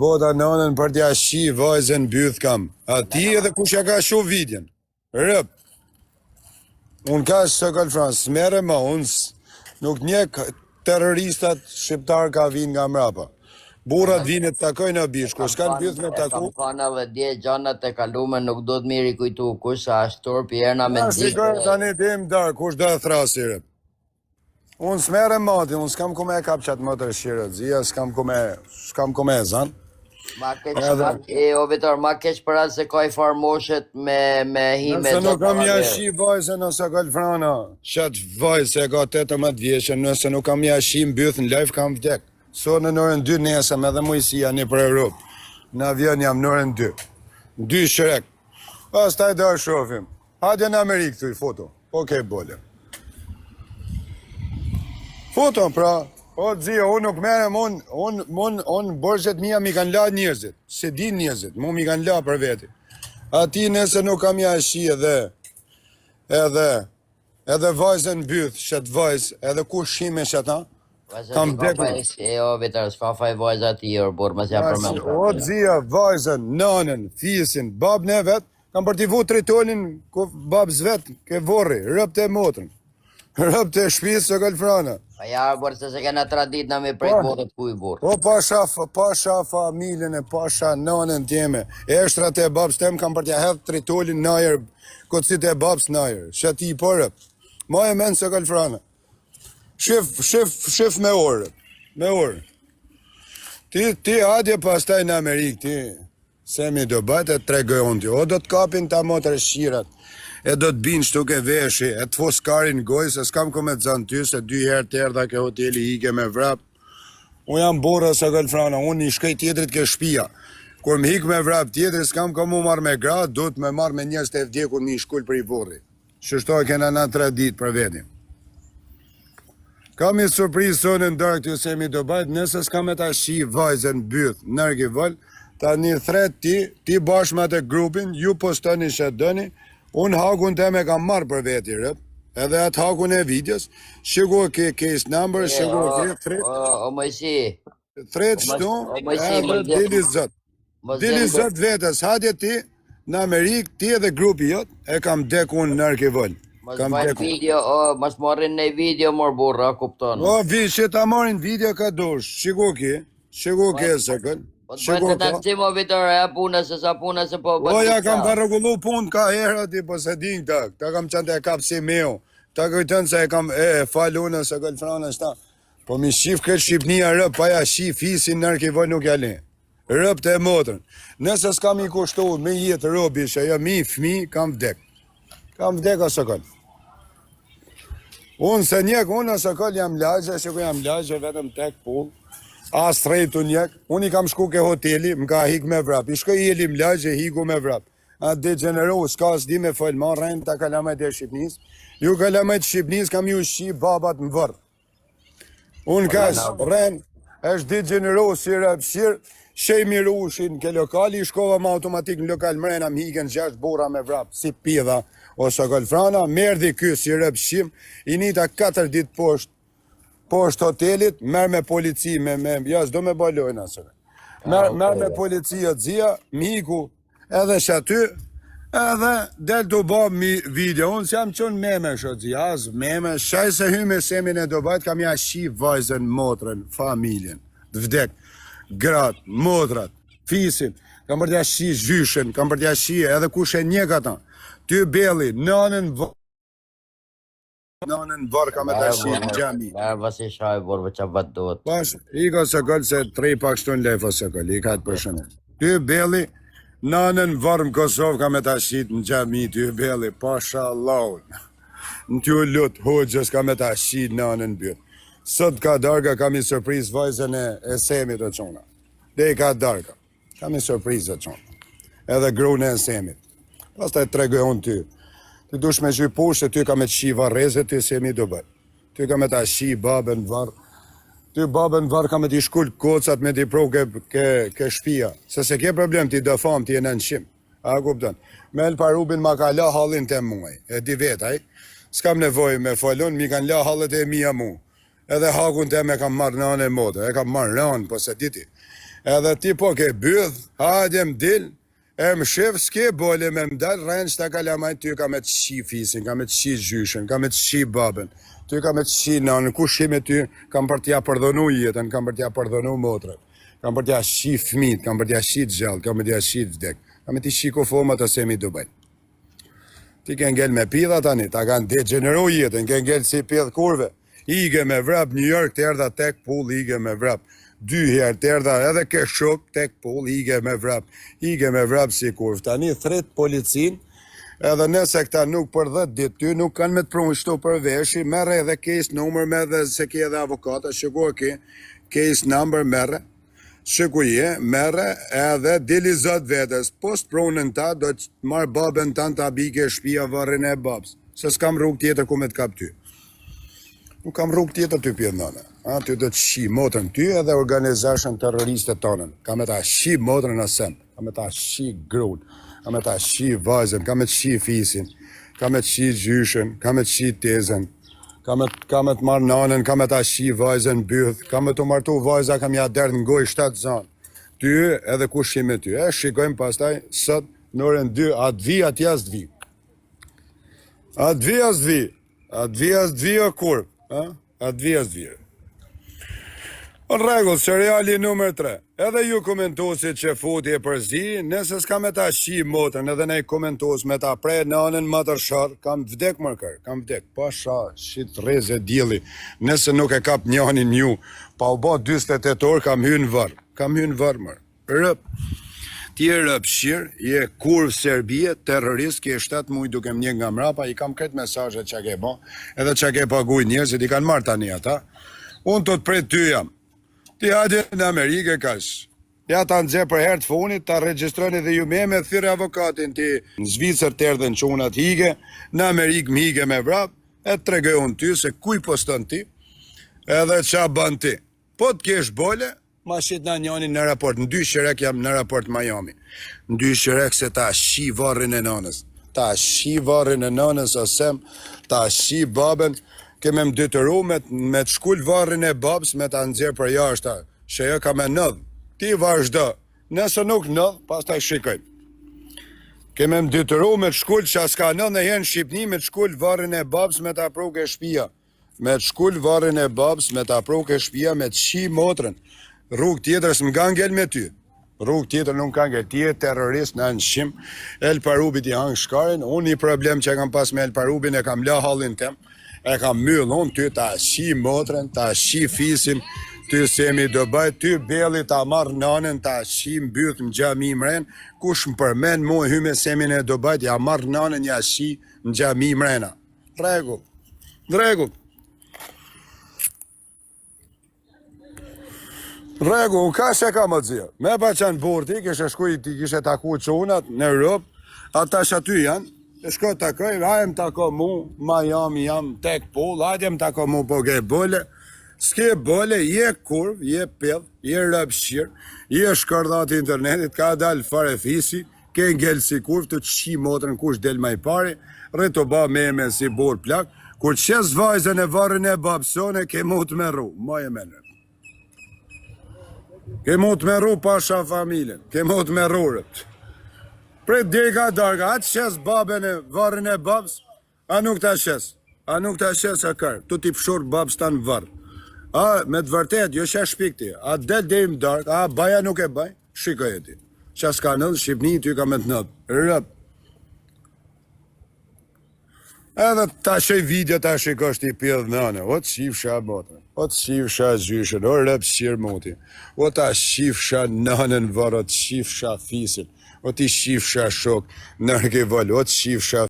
bota nënën për t'ja shi vajzën byth kam. A ti edhe kush ja ka shu vidjen. Rëp. Unë ka së kalfran, s'mere ma, nuk njek terroristat shqiptar ka vinë nga mrapa. Burat vinë të takoj në bishku, s'kan byth me taku. Kam thënë edhe dje gjanat e kalume nuk do të miri kujtu kush sa ashtur pjerna me ndikë. Shikoj tani dim dar, kush do e thrasi rëp. Unë s'mere mati, unë s'kam kume e kap qatë më të rëshirët, zia s'kam kume e zanë. Ma Vitor, ma keq për atë se ka i farmoshet me hime. Nëse nuk kam jashi vajse nëse kalfrana, qatë vajse e ka 18 vjeqe, nëse nuk kam jashi mbyth në live kam vdek. So në nërën 2 nesëm edhe mujësia një për Europë. Në avion jam nërën 2. 2 shrek. Pas taj da shofim. Hadja në Amerikë të i foto. Okej, bole. Foto, pra. O, dzia, unë nuk merem, unë borxhet mija mi kanë la njëzit. Se din njëzit, mu mi kanë la për veti. Ati nëse nuk kam jashi edhe vajzën byth, shet vajzë, edhe ku shime sheta, kam dekur. Jo, Vitor, s'ka faj vajza ti, por mas ja përmend. O, dzia, vajzën, nanën, fisin, babën e vetë, kam për t'i vu tritolin, babës vetë, ke vorri, rëp të motrën. Rëp të shpisë së kalfrana. Pa ja, por se kena tradit në me prejt botët kuj burë. O, pasha familjen e pasha nanën tjeme. Eshtrat e babës tem kam për t'ja hedhë tritolin najer, kocit e babës najer. Shati i përëp. Ma e menë së kalfrana. Shif me orë. Me orë. Ti adje pas taj në Amerikë, ti. Se mi do bajt e tregojon ti. O, do t'kapin ta motër shirat. E do t'bin shtuk e veshi, e t'fos karin goj, se s'kam ko me të zanë ty, se 2 herë të erdha ke hoteli hike me vrap. Unë jam borë së kalfrana, unë i shkej tjetrit ke shpia. Kur më hik me vrap tjetrit, s'kam ko mu marrë me gra, do t'me marrë me njës të vdjekur mi shkull për i borri. Shështoj kena na 3 dit për vetin. Kam i surprizë sonë në dark të se mi do bajt, nëse s'kam e ta shi vajzën byth, nërgi vëll, ta një thret ti bashkë me të grupin, ju postoni që dëni. Unë hakun të me kam marrë për veti rëp, edhe atë hakun e videos, shiko ke case number, shiko ke thret. O, mëjsi. Thret shtu, edhe dili zët. Dili zët vetës, hadje ti, në Amerikë, ti edhe grupi jot, e kam dek unë nërki vëll. Mas marrin në video mor burra, kupton. O, që ta marrin video ka dosh, shiko ke se këll. Bëjtë të nësimo, Vitor, e puna se sa puna se po bëjtë. O, ja kam përregullu punë ka herë ati, po se din ta kam qënë e kap si meo, ta kujtën se e kam falune se kalfrana shta. Po mi shif këtë Shqipnia rëp, pa ja shif fisin nërki voj nuk jale. Rëp të e motrën. Nëse s'kam i kushtu me jetë robi, që jo mi fmi, kam vdek. Kam vdek o së këll. Unë se njek, unë o së këll jam lagje, që ku jam lagje, vetëm tek pull. As trejtu njek, unë i kam shku ke hoteli, më ka hik me vrap, i shkoj i elim lagje, hiku me vrap. A degeneru, s'ka s'di me fëll, ma rejnë ta kalamet e Shqipnis, ju kalamet Shqipnis kam ju shqip babat më vërë. Unë kash, rejnë, është degeneru si rëpshirë, shej miru ushin ke lokali, i shkova ma automatik në lokal mrena, më hiken 6 bura me vrap, si pidha, ose kalfrana, merdi ky si rëpshim, i nita 4 dit poshtë hotelit, merë me polici, ja, s'do me balojnë asërë. Merë me polici o dzia, miku, edhe që aty, edhe del të bab mi video, unë s'jam qënë meme shë dzia, as meme, shaj se hyme semin e do bajt, kam ja shi vajzën, motrën, familjen, vdek, gratë, motrat, fisin, kam për t'ja shi zhyshen, kam për t'ja shi edhe kushe njek ata, ty beli, nënën varë kam e të shi në gjami. Mërë vësi shaj, borë që batë do të. Pash, i ka së këllë se 3 pak shton lefë së këllë, i ka të përshënë. Ty beli, nanën varë në Kosovë kam e të shi në gjami, ty beli, pasha laun. Në ty lutë, hoqës kam e të shi nanën bjët. Sot ka darga, kam i surpriz vajzën e semit o qona. Dhe i ka darga, kam i surpriz o qona. Edhe grune e semit. Pas të tregojnë ty. Ti dush me gjy poshtë, ty ka me të shi varreze, ty se mi do bëj. Ty ka me të shi babën varë. Ty babën varë ka me t'i shkull kocat me t'i pro ke shpia. Se ke problem ti do fam, ti e në nëshim. A kupton? Me lë parubin ma ka la halin të muaj. E di vetaj. S'kam nevoj me falon, mi kan la halët e mija mu. Edhe hakun të me kam marrë në anë e modë. E kam marrë në anë, po se diti. Edhe ti po ke bydh, hajde m'dil, e më shef s'ke bole me m'dal, rrenë që ta kalamajt, ty ka me të shi fisin, ka me të shi gjyshen, ka me të shi babën, ty ka me të shi nanën, ku shi me ty, kam për t'ja përdhonu jetën, kam për t'ja përdhonu motrën, kam për t'ja shi fmit, kam për t'ja shi gjallë, kam për t'ja shi vdek, kam për t'i shi kofomat të semi Dubai. Ti ke ngell me pidha tani, ta kanë degeneru jetën, ke ngell si pidh kurve. Ige me vrap New York, të erdha tek pull, ige me vrap. 2 herë të erdha edhe ke shok, tek pull, ige me vrap. Ige me vrap si kurv. Tani thret policin, edhe nëse këta nuk për 10 ditë ty, nuk kanë me të prunë shto për veshi, merre edhe case number me dhe se ke edhe avokata, shiko ke case number merre. Shiko je, merre edhe dili zot vetës, post pronën ta, do të marrë babën tanë ta bike shpia varrin e babës, se s'kam rrug tjetër ku me të kap ty. Nuk kam rrug tjetër ty pjedh nane, ty do të shi motrën ty edhe organizashën terroriste tonën, ka me ta shi motrën asem, ka me ta shi grun, ka me ta shi vajzën, ka me të shi fisin, ka me të shi gjyshen, ka me të shi tezën, ka me të marrë nanën, ka me ta shi vajzën byth, ka me të martu vajza, kam ja derë në goj 7 zanë. Ty edhe ku shi me ty. Shikojmë pastaj, sot, në orën 2, atë vi, atë jas të vi. Atë vi, as të vi. Atë vi, as të vi, o kur. Atë vi, as të vi. Në regull, seriali nëmër 3. Edhe ju komentosit që futi e përzi, nëse s'ka me ta shi motën, edhe ne komentos me ta prej nanën më tërshar, kam vdek mërkër, kam vdek, pa shit reze djeli, nëse nuk e kap njanin ju, pa u ba 28 orë, kam hynë varë mërë, rëp. Ti e rëp shirë, je kurv Serbie, terrorist, ke 7 mujë duke më një nga mrapa, i kam kretë mesazhet që ke ba, edhe që ke paguj njerëzit, i kanë marrë tani ata. Unë të prej ty jam. Ti hajde në Amerikë kash. Ja ta nxe për herë të funit, ta regjistroni dhe ju me thirrë avokatin ti në Zvicër të erdhen çunat hige, në Amerikë më hige me vrap, e të tregojon ty se kuj poston ti, edhe qa ban ti. Po të kesh bole, ma shit na njani në raport, në 2 shirek jam në raport Miami. Në 2 shirek se ta shi varrin e nanës. Ta shi varrin e nanës asem, ta shi babën, keme më detyru me të shkull varrin e babës me ta nxjerr për jashtë, që jo ka me nëdh. Ti vazhdo, nëse nuk nëdh, pas ta shikojmë. Keme më detyru me të shkull që s'ka nëdh në jenë Shqipni, me të shkull varrin e babës me ta pru ke shpia. Me të shkull varrin e babës me ta pru ke shpia, me të shi motrën. Rrug tjetër s'm'ka ngel me ty. Rrug tjetër nuk ka ngel. Ti e terrorist në nëshim, El Parubit i hangë shkarin, unë i problem që kam pas me El Parubin e kam la hallin tem. E kam myllë unë, ty ta shi motrën, ta shi fisin, ty semi do bëjt, ty belli ta marrë nanën, ta shi mbyth në gjami mren, kush më përmen mu e hyme semin e do bëjt, ja marrë nanën, ja shi në gjami mrena. Regull, regull. Regull, ka se ka më dzirë. Me pa qanë burti, kishe shkuj, ti kishe taku qunat në Europë, ata shaty janë, e shko të takoj, hajmë tako mu, Miami jam tek pull, hajmë tako mu po ke bole, s'ke bole, je kurv, je pjedh, je rëpshir, je shkërdat internetit, ka dal fare fisi, ke ngell si kurv, të qi motrën kush del maj pari, rrito ba me si bor plak, kur qes vajzën e varën e babsone, ke mu të meru, ma e menër. Ke mu të meru pasha familjen, ke mu të meru rët. Prej deka darga, atë shes babën e varën e babës, a nuk ta shes, a kërë, tu t'i pëshur babës ta në varë. A, me të vërtet, jo shesh shpikti, a del dhe im darga, a baja nuk e baj, shikoj e ti. Qa s'ka nëllë, Shqipni ty ka me të nëllë, rëp. Edhe ta shoj video ta shikosh ti pjedh nane, o të shifsha botën, o të shifsha gjyshen, o rëp shqirë moti, o ta shifsha nanën varë, o të shifsha fisin, o ti shifsha shok, nërke vëllë, o të shifsha